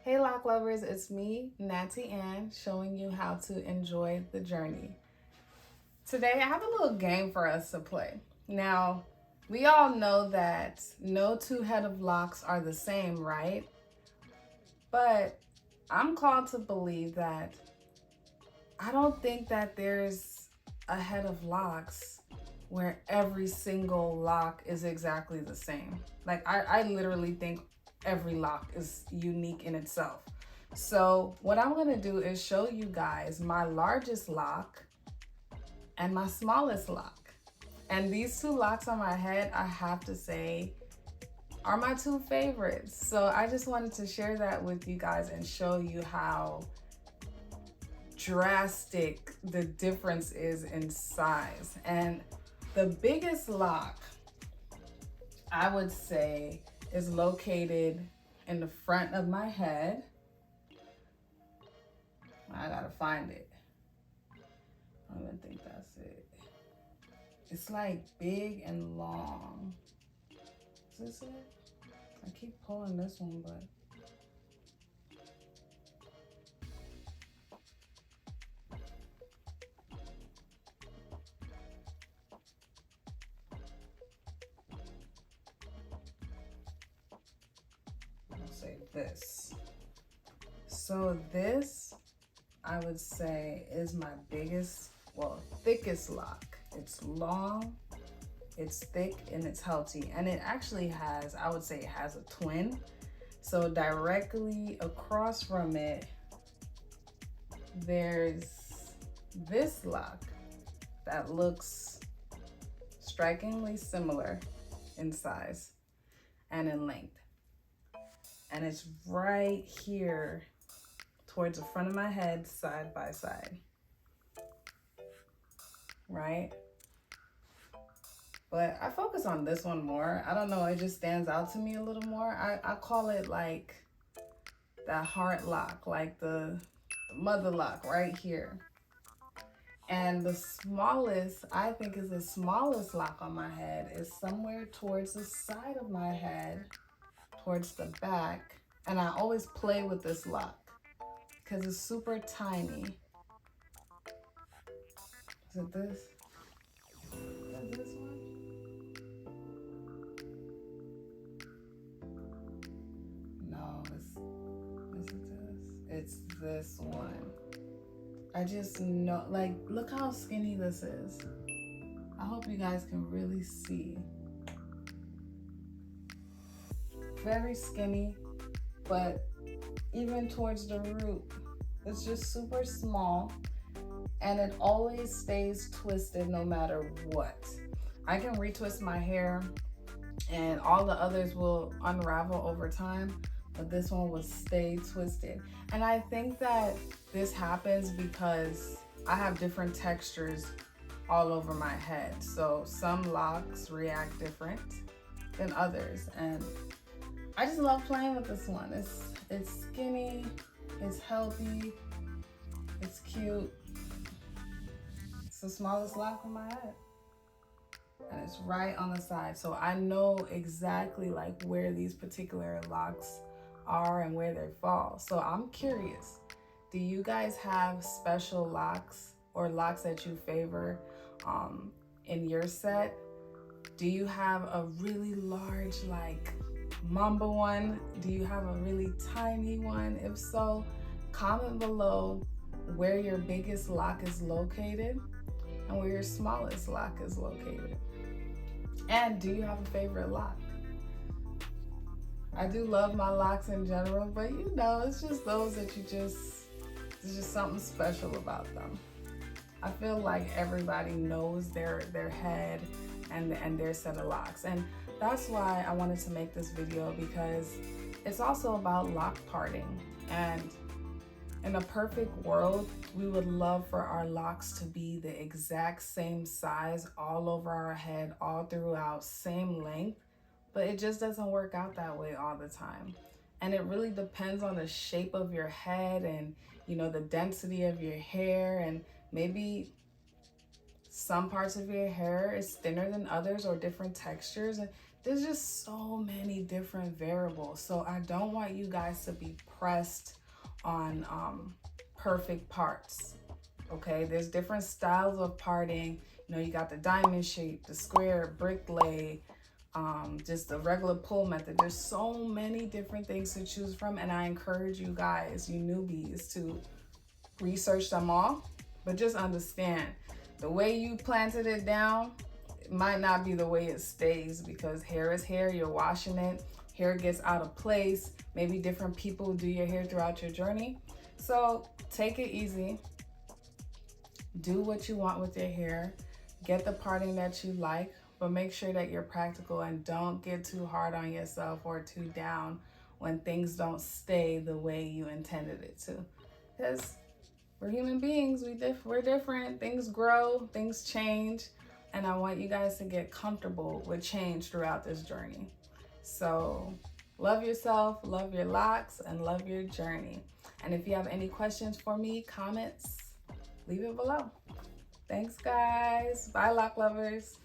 Hey Loc Lovers, it's me, Nancy Ann, showing you how to enjoy the journey. Today I have a little game for us to play. Now, we all know that no two head of locks are the same, right? But I'm called to believe that I don't think that there's a head of locks where every single lock is exactly the same. Like I literally think every lock is unique in itself. So what I'm gonna do is show you guys my largest lock and my smallest lock. And these two locks on my head, I have to say, are my two favorites. So I just wanted to share that with you guys and show you how drastic the difference is in size. And the biggest lock, I would say, is located in the front of my head. I gotta find it. I don't even think that's it. It's like big and long. Is this it? I keep pulling this one, but I'll say this. So this, I would say, is my biggest, well, thickest lock. It's long, it's thick, and it's healthy. And it actually has, I would say it has a twin. So directly across from it, there's this lock that looks strikingly similar in size and in length. And it's right here towards the front of my head, side by side, right? But I focus on this one more. I don't know, it just stands out to me a little more. I call it like that heart lock, like the mother lock right here. And the smallest, I think is the smallest lock on my head is somewhere towards the side of my head, towards the back. And I always play with this lock because it's super tiny. Is it this? Is it this one? No, is it this? It's this one. I just know, like, look how skinny this is. I hope you guys can really see. Very skinny, but even towards the root, it's just super small, and it always stays twisted no matter what. I can retwist my hair and all the others will unravel over time, but this one will stay twisted. And I think that this happens because I have different textures all over my head. So some locks react different than others. And I just love playing with this one. It's skinny, it's healthy, it's cute. It's the smallest lock on my head. And it's right on the side. So I know exactly like where these particular locks are and where they fall. So I'm curious, do you guys have special locks or locks that you favor in your set? Do you have a really large like Mamba one? Do you have a really tiny one? If so, comment below where your biggest lock is located and where your smallest lock is located. And do you have a favorite lock? I do love my locks in general, but you know, it's just those that there's just something special about them. I feel like everybody knows their head and their set of locks. And that's why I wanted to make this video, because it's also about lock parting. And in a perfect world, we would love for our locks to be the exact same size all over our head, all throughout, same length, but it just doesn't work out that way all the time. And it really depends on the shape of your head and, you know, the density of your hair, and maybe some parts of your hair is thinner than others or different textures. And There's just so many different variables. So I don't want you guys to be pressed on perfect parts. Okay, there's different styles of parting. You know, you got the diamond shape, the square, brick lay, just the regular pull method. There's so many different things to choose from, and I encourage you guys, you newbies, to research them all. But just understand, the way you planted it down, it might not be the way it stays, because hair is hair. You're washing it. Hair gets out of place. Maybe different people do your hair throughout your journey. So take it easy. Do what you want with your hair. Get the parting that you like, but make sure that you're practical and don't get too hard on yourself or too down when things don't stay the way you intended it to. Because we're human beings, we're different. Things grow, things change, and I want you guys to get comfortable with change throughout this journey. So love yourself, love your locks, and love your journey. And if you have any questions for me, comments, leave it below. Thanks, guys. Bye, Loc Lovers.